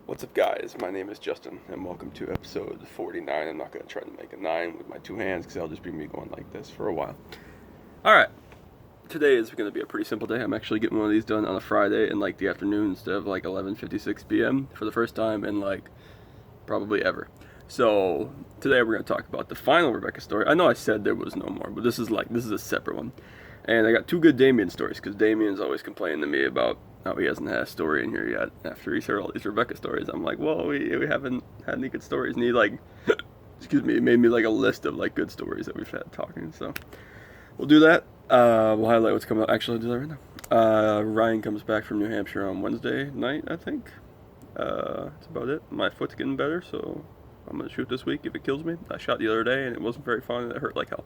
What's up, guys? My name is Justin, and welcome to episode 49. I'm not going to try to make a 9 with my two hands because that'll just be me going like this for a while. Alright, today is going to be a pretty simple day. I'm actually getting one of these done on a Friday in like the afternoon instead of like 11:56 p.m. for the first time in like probably ever. So today we're going to talk about the final Rebecca story. I know I said there was no more, but this is a separate one. And I got two good Damien stories because Damien's always complaining to me about how he hasn't had a story in here yet after he's heard all these Rebecca stories. I'm like, well, we haven't had any good stories. And he like, excuse me, he made me like a list of like good stories that we've had talking. So we'll do that. We'll highlight what's coming up. Actually, I'll do that right now. Ryan comes back from New Hampshire on Wednesday night, I think. That's about it. My foot's getting better, so I'm going to shoot this week if it kills me. I shot the other day and it wasn't very fun and it hurt like hell.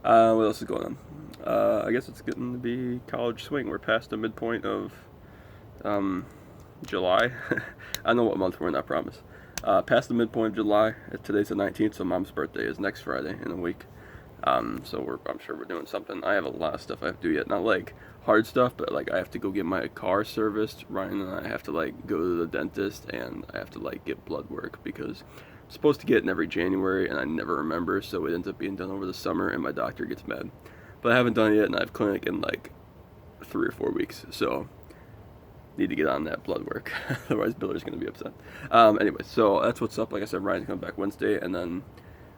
What else is going on? I guess it's getting to be college swing. We're past the midpoint of July. I know what month we're in, I promise. Past the midpoint of July. Today's the 19th, so Mom's birthday is next Friday in a week. So I'm sure we're doing something. I have a lot of stuff I have to do yet. Not like hard stuff, but like I have to go get my car serviced. Ryan and I have to like go to the dentist, and I have to like get blood work because I'm supposed to get it in every January, and I never remember, so it ends up being done over the summer, and my doctor gets mad. But I haven't done it yet, and I have clinic in like 3 or 4 weeks, so need to get on that blood work. Otherwise, Biller's going to be upset. Anyway, so that's what's up. Like I said, Ryan's coming back Wednesday, and then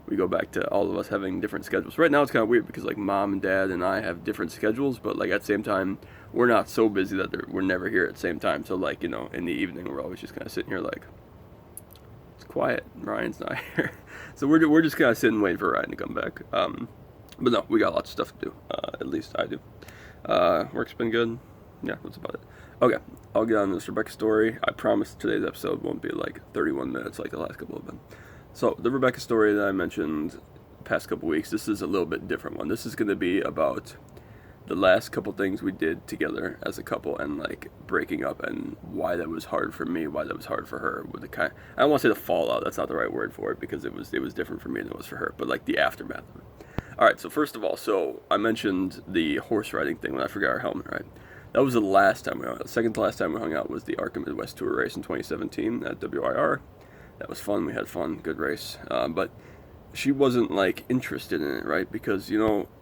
we go back to all of us having different schedules. Right now, it's kind of weird because like Mom and Dad and I have different schedules, but like at the same time, we're not so busy that we're never here at the same time. So like, in the evening, we're always just kind of sitting here like, it's quiet. Ryan's not here. So we're just kind of sitting waiting for Ryan to come back. But no, we got lots of stuff to do. At least I do. Work's been good. Yeah, that's about it. Okay, I'll get on this Rebecca story. I promise today's episode won't be like 31 minutes like the last couple have been. So the Rebecca story that I mentioned the past couple weeks, this is a little bit different one. This is going to be about the last couple things we did together as a couple and like breaking up and why that was hard for me, why that was hard for her. With the I don't want to say the fallout. That's not the right word for it because it was different for me than it was for her. But like the aftermath of it. All right. So first of all, I mentioned the horse riding thing when I forgot our helmet. Right. That was the last time we hung out. The second to last time we hung out was the ARCA Midwest Tour race in 2017 at WIR. That was fun. We had fun. Good race. But she wasn't like interested in it, right? Because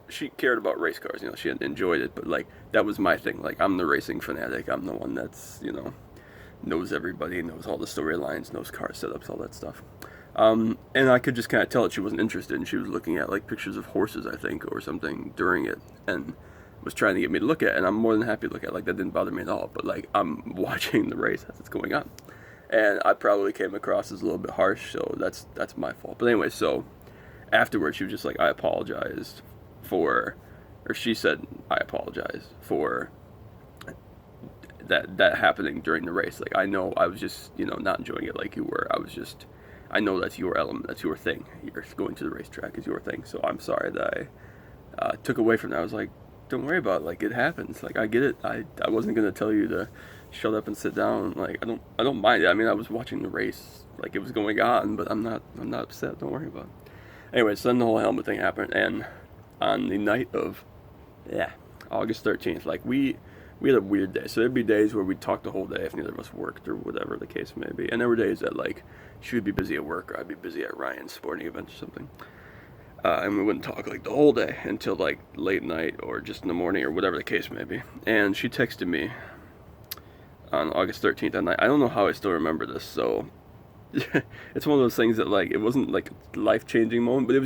she cared about race cars. She had enjoyed it, but like that was my thing. Like I'm the racing fanatic. I'm the one that's knows everybody, knows all the storylines, knows car setups, all that stuff. And I could just kind of tell that she wasn't interested, and she was looking at like pictures of horses, I think, or something during it, and was trying to get me to look at it, and I'm more than happy to look at it. Like that didn't bother me at all. But like I'm watching the race as it's going on. And I probably came across as a little bit harsh, so that's my fault. But anyway, so afterwards she was just like, I apologized for, or she said, I apologize for that happening during the race. Like I know I was just, not enjoying it like you were. I know that's your element, that's your thing. You're going to the racetrack is your thing. So I'm sorry that I took away from that. I was like, don't worry about it. Like it happens. Like I get it. I wasn't gonna tell you to shut up and sit down. Like I don't mind it. I mean, I was watching the race like it was going on, but I'm not upset. Don't worry about it. Anyway, so then the whole helmet thing happened, and on the night of August 13th, like we had a weird day. So there'd be days where we'd talk the whole day if neither of us worked or whatever the case may be, and there were days that like she would be busy at work or I'd be busy at Ryan's sporting event or something. And we wouldn't talk like the whole day until like late night or just in the morning or whatever the case may be. And she texted me on August 13th at night. I don't know how I still remember this, so it's one of those things that like it wasn't like a life-changing moment, but I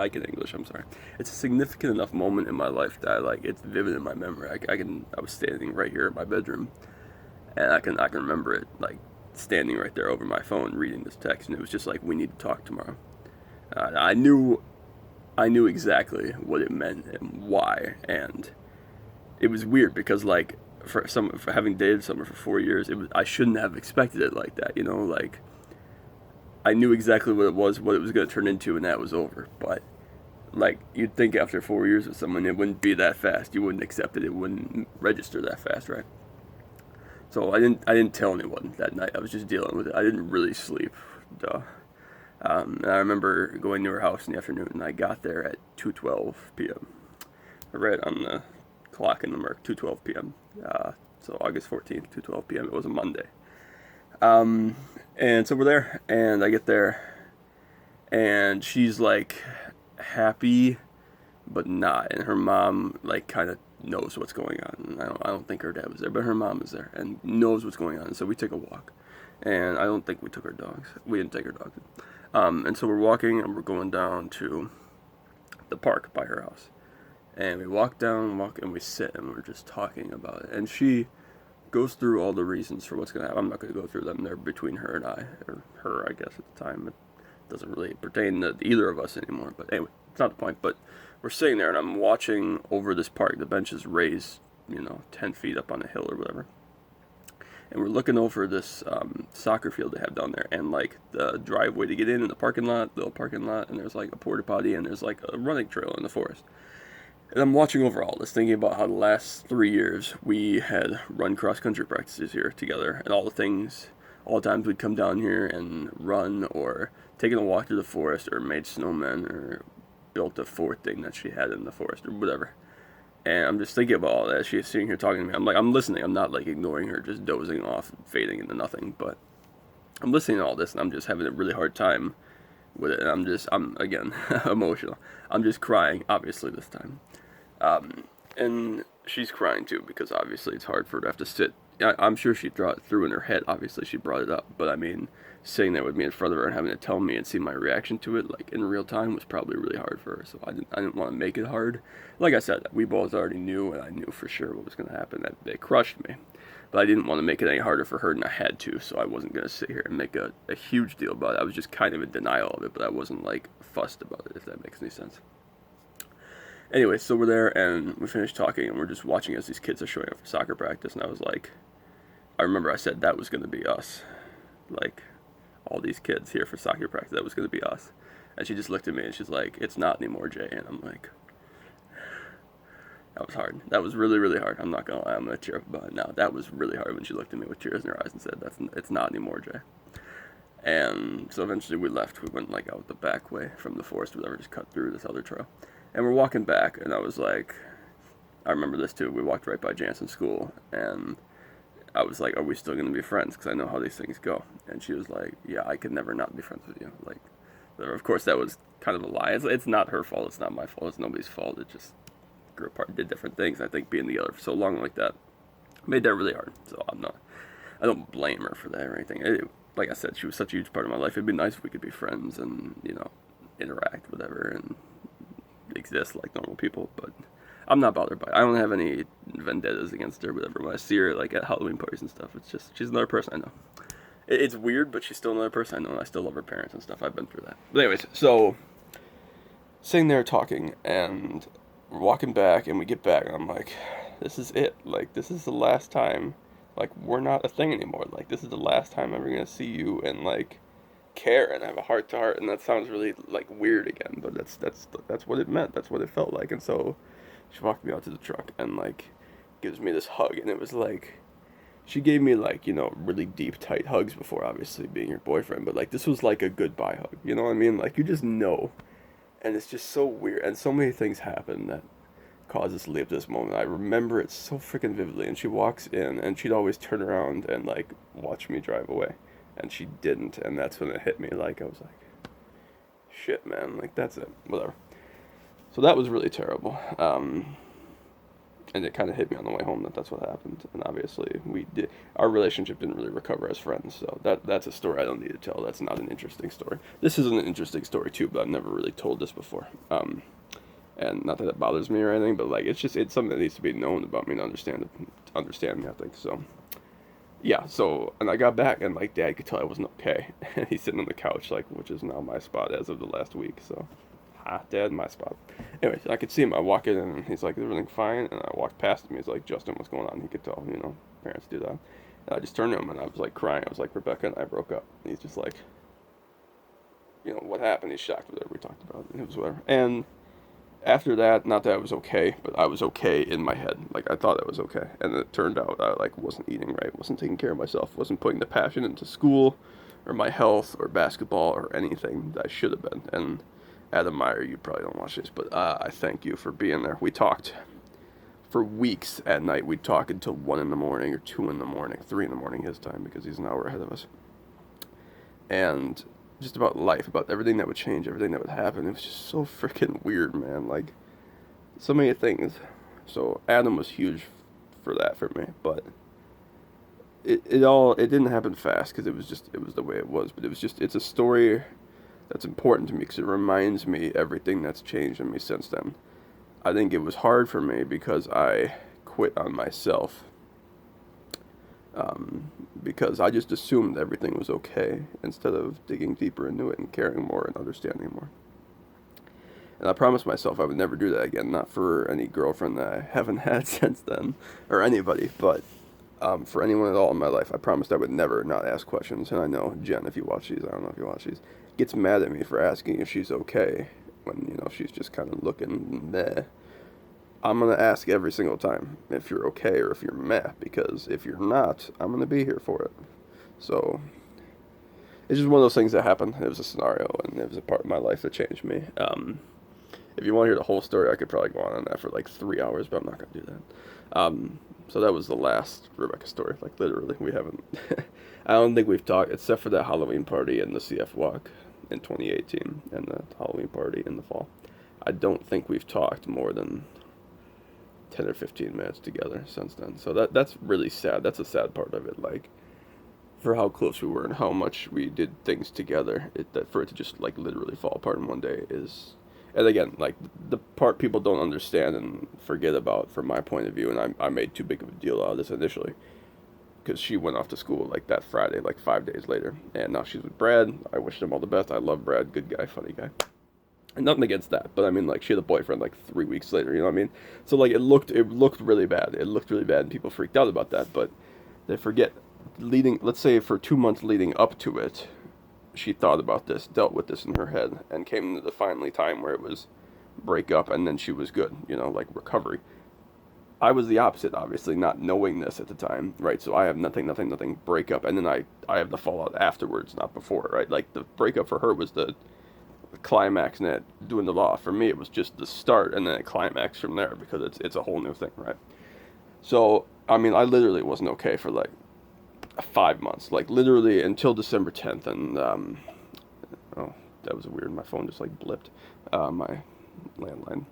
can English. I'm sorry. It's a significant enough moment in my life that like it's vivid in my memory. I was standing right here in my bedroom, and I can remember it like standing right there over my phone reading this text, and it was just like, we need to talk tomorrow. I knew exactly what it meant and why, and it was weird because like for having dated someone for 4 years, I shouldn't have expected it like that, like I knew exactly what it was going to turn into, and that was over. But like you'd think after 4 years with someone it wouldn't be that fast, you wouldn't accept it, it wouldn't register that fast, right? So I didn't tell anyone that night. I was just dealing with it. I didn't really sleep, duh. And I remember going to her house in the afternoon, and I got there at 2:12 p.m. I read on the clock in the Merc, 2:12 p.m. So August 14th, 2:12 p.m. It was a Monday. Um, and so we're there, and I get there, and she's like happy, but not. And her mom like kind of knows what's going on. And I don't think her dad was there, but her mom is there and knows what's going on. And so we take a walk, and I don't think we took our dogs. We didn't take our dogs. And so we're walking, and we're going down to the park by her house. And we walk, and we sit, and we're just talking about it. And she goes through all the reasons for what's going to happen. I'm not going to go through them. They're between her and I, or her, I guess, at the time. It doesn't really pertain to either of us anymore. But anyway, it's not the point. But we're sitting there, and I'm watching over this park. The bench is raised, 10 feet up on a hill or whatever. And we're looking over this soccer field they have down there, and like the driveway to get in the parking lot, the little parking lot, and there's like a porta potty, and there's like a running trail in the forest. And I'm watching over all this, thinking about how the last 3 years we had run cross-country practices here together, and all the times we'd come down here and run, or taken a walk through the forest, or made snowmen, or built a fort thing that she had in the forest, or whatever. And I'm just thinking about all that. She's sitting here talking to me. I'm listening. I'm not like ignoring her, just dozing off, fading into nothing. But I'm listening to all this, and I'm just having a really hard time with it. And I'm again emotional. I'm just crying, obviously this time. And she's crying too, because obviously it's hard for her to have to sit. I'm sure she threw in her head. Obviously she brought it up, but I mean, sitting there with me in front of her and having to tell me and see my reaction to it, like in real time, was probably really hard for her. So I didn't want to make it hard. Like I said, we both already knew, and I knew for sure what was going to happen. That they crushed me, but I didn't want to make it any harder for her than I had to. So I wasn't going to sit here and make a huge deal about it. I was just kind of in denial of it, but I wasn't like fussed about it, if that makes any sense. Anyway, so we're there, and we finished talking, and we're just watching as these kids are showing up for soccer practice, and I was like, I remember I said that was going to be us. Like, all these kids here for soccer practice, that was going to be us. And she just looked at me, and she's like, it's not anymore, Jay. And I'm like, that was hard. That was really, really hard. I'm not going to lie, I'm going to tear up about it now. That was really hard when she looked at me with tears in her eyes and said, it's not anymore, Jay. And so eventually we left. We went like out the back way from the forest, whatever, just cut through this other trail. And we're walking back, and I was like, I remember this too. We walked right by Jansen School, and I was like, are we still going to be friends? Because I know how these things go. And she was like, yeah, I could never not be friends with you. Like, of course, that was kind of a lie. It's not her fault. It's not my fault. It's nobody's fault. It just grew apart, did different things. I think being together for so long like that made that really hard. So I don't blame her for that or anything. Like I said, she was such a huge part of my life. It'd be nice if we could be friends and, interact, whatever, and exist like normal people, but I'm not bothered by it. I don't have any vendettas against her, whatever. When I see her like at Halloween parties and stuff, it's just, she's another person I know. It's weird, but she's still another person I know, and I still love her parents and stuff. I've been through that. But anyways, so sitting there talking, and we're walking back, and we get back, and I'm like, this is it. Like, this is the last time. Like, we're not a thing anymore. Like, this is the last time I'm ever gonna see you and like care and have a heart to heart. And that sounds really like weird again, but that's what it meant. That's what it felt like. And so she walked me out to the truck and like gives me this hug, and it was like, she gave me like, really deep, tight hugs before, obviously being your boyfriend, but like this was like a goodbye hug, you know what I mean? Like, you just know, and it's just so weird, and so many things happen that cause us to live this moment. I remember it so freaking vividly, and she walks in, and she'd always turn around and like watch me drive away, and she didn't, and that's when it hit me. Like, I was like, shit, man, like, that's it, whatever. So that was really terrible. And it kind of hit me on the way home that's what happened. And obviously, our relationship didn't really recover as friends. So that's a story I don't need to tell. That's not an interesting story. This isn't an interesting story too, but I've never really told this before. And not that it bothers me or anything, but like, it's something that needs to be known about me to understand me, I think. So yeah. So, and I got back, and like, Dad could tell I wasn't okay. And he's sitting on the couch, like, which is now my spot as of the last week. So, Dad, my spot. Anyways, I could see him. I walk in, and he's like, is everything fine? And I walked past him. He's like, Justin, what's going on? He could tell, parents do that. And I just turned to him, and I was like crying. I was like, Rebecca and I broke up. And he's just like, what happened? He's shocked with whatever we talked about. And it was whatever. And after that, not that I was okay, but I was okay in my head. Like, I thought I was okay. And it turned out I like wasn't eating right, wasn't taking care of myself, wasn't putting the passion into school or my health or basketball or anything that I should have been. And Adam Meyer, you probably don't watch this, but I thank you for being there. We talked for weeks at night, we'd talk until 1 in the morning or 2 in the morning, 3 in the morning his time, because he's an hour ahead of us. And just about life, about everything that would change, everything that would happen. It was just so freaking weird, man. Like, so many things. So Adam was huge for that for me, but it didn't happen fast because it was the way it was. But it's a story that's important to me because it reminds me everything that's changed in me since then. I think it was hard for me because I quit on myself. Because I just assumed everything was okay instead of digging deeper into it and caring more and understanding more. And I promised myself I would never do that again, not for any girlfriend that I haven't had since then, or anybody, but for anyone at all in my life. I promised I would never not ask questions. And I know Jen, if you watch these, I don't know if you watch these, gets mad at me for asking if she's okay when, she's just kind of looking meh. I'm going to ask every single time if you're okay or if you're meh, because if you're not, I'm going to be here for it. So, it's just one of those things that happened. It was a scenario, and it was a part of my life that changed me. If you want to hear the whole story, I could probably go on that for like 3 hours, but I'm not going to do that. So that was the last Rebecca story. Like, literally, we haven't... I don't think we've talked, except for that Halloween party and the CF walk in 2018, and the Halloween party in the fall. I don't think we've talked more than 10 or 15 minutes together since then. So that's really sad. That's a sad part of it. Like, for how close we were and how much we did things together, that for it to just like literally fall apart in one day is, and again, like the part people don't understand and forget about from my point of view, and I made too big of a deal out of this initially because she went off to school like that Friday, like 5 days later, and now she's with Brad. I wish him all the best. I love Brad, good guy, funny guy. And nothing against that, but I mean, like, she had a boyfriend like 3 weeks later, you know what I mean? So like it looked really bad. It looked really bad, and people freaked out about that. But they forget, let's say for 2 months leading up to it, she thought about this, dealt with this in her head, and came to the finally time where it was break up, and then she was good, like recovery. I was the opposite, obviously, not knowing this at the time, right? So I have nothing, break up, and then I have the fallout afterwards, not before, right? Like the breakup for her was the climax and it doing the law. For me, it was just the start and then a climax from there because it's a whole new thing, right? So I mean, I literally wasn't okay for like 5 months, like literally until December 10th, and oh, that was weird. My phone just like blipped, my landline.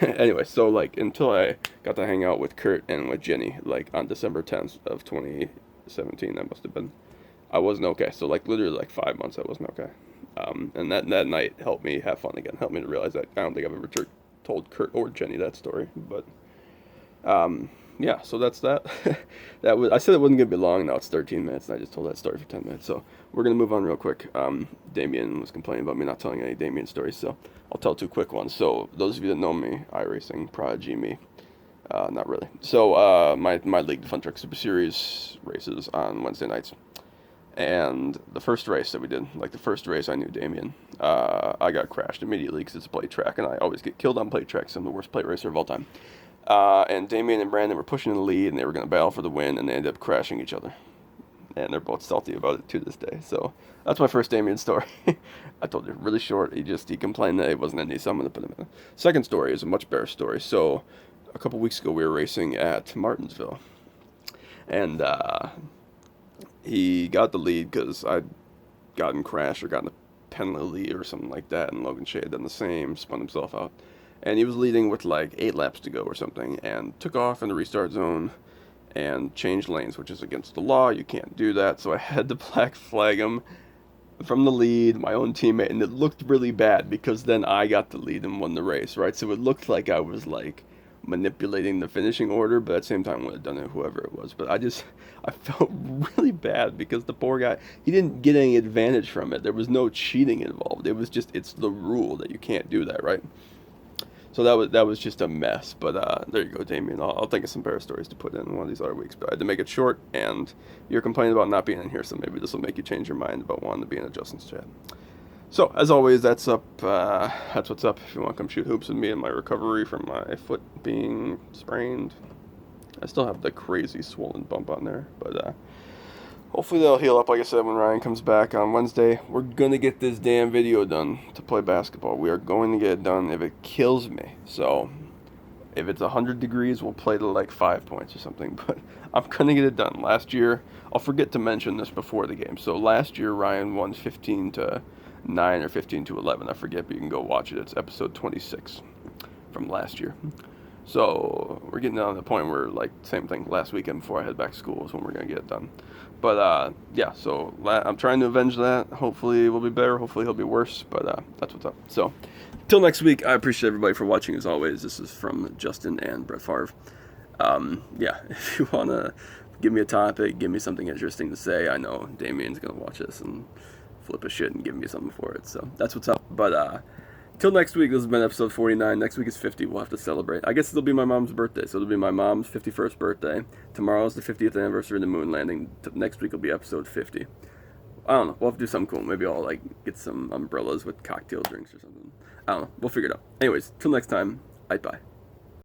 Anyway, so like until I got to hang out with Kurt and with Jenny, like on December 10th of 2017, that must have been. I wasn't okay. So like literally like 5 months, I wasn't okay. And that night helped me have fun again. Helped me to realize that I don't think I've ever told Kurt or Jenny that story. But yeah, so that's that. I said it wasn't gonna be long. Now it's 13 minutes, and I just told that story for 10 minutes. So we're gonna move on real quick. Damien was complaining about me not telling any Damien stories, so I'll tell 2 quick ones. So those of you that know me, iRacing prodigy me. Not really. So my League Fun Truck Super Series races on Wednesday nights. And the first race that we did, like the first race I knew Damien, I got crashed immediately because it's a plate track, and I always get killed on plate tracks. I'm the worst plate racer of all time. And Damien and Brandon were pushing in the lead, and they were going to battle for the win, and they ended up crashing each other. And they're both salty about it to this day. So that's my first Damien story. I told you, really short. He complained that it wasn't any, so I'm going to put him in. Second story is a much better story. So a couple weeks ago, we were racing at Martinsville. And he got the lead because I'd gotten crashed or gotten a penalty or something like that, and Logan Shea had done the same, spun himself out. And he was leading with like 8 laps to go or something, and took off in the restart zone and changed lanes, which is against the law. You can't do that. So I had to black flag him from the lead, my own teammate, and it looked really bad because then I got the lead and won the race, right? So it looked like I was like manipulating the finishing order, but at the same time would have done it whoever it was. But I felt really bad because the poor guy, he didn't get any advantage from it. There was no cheating involved. It was just, it's the rule that you can't do that, right? So that was just a mess. But there you go, Damien. I'll think of some better stories to put in one of these other weeks. But I had to make it short, and you're complaining about not being in here, so maybe this will make you change your mind about wanting to be in a Justin's chat. So, as always, that's up. That's what's up. If you want to come shoot hoops with me in my recovery from my foot being sprained. I still have the crazy swollen bump on there, but hopefully that'll heal up, like I said, when Ryan comes back on Wednesday. We're going to get this damn video done to play basketball. We are going to get it done if it kills me. So, If it's 100 degrees, we'll play to like 5 points or something. But I'm gonna get it done. Last year, I'll forget to mention this before the game. So last year, Ryan won 15-9 or 15-11. I forget, but you can go watch it. It's episode 26 from last year. So we're getting down to the point where, like, same thing last weekend before I head back to school is when we're gonna get it done. But yeah, so I'm trying to avenge that. Hopefully we'll be better. Hopefully he'll be worse. But that's what's up. So till next week, I appreciate everybody for watching as always. This is from Justin and Brett Favre. Yeah, if you wanna give me a topic, give me something interesting to say. I know Damien's gonna watch this and flip a shit and give me something for it. So that's what's up. But till next week, this has been episode 49. Next week is 50. We'll have to celebrate. I guess it'll be my mom's birthday, so it'll be my mom's 51st birthday. Tomorrow's the 50th anniversary of the moon landing. Next week will be episode 50. I don't know. We'll have to do something cool. Maybe I'll, like, get some umbrellas with cocktail drinks or something. I don't know. We'll figure it out. Anyways, till next time, bye.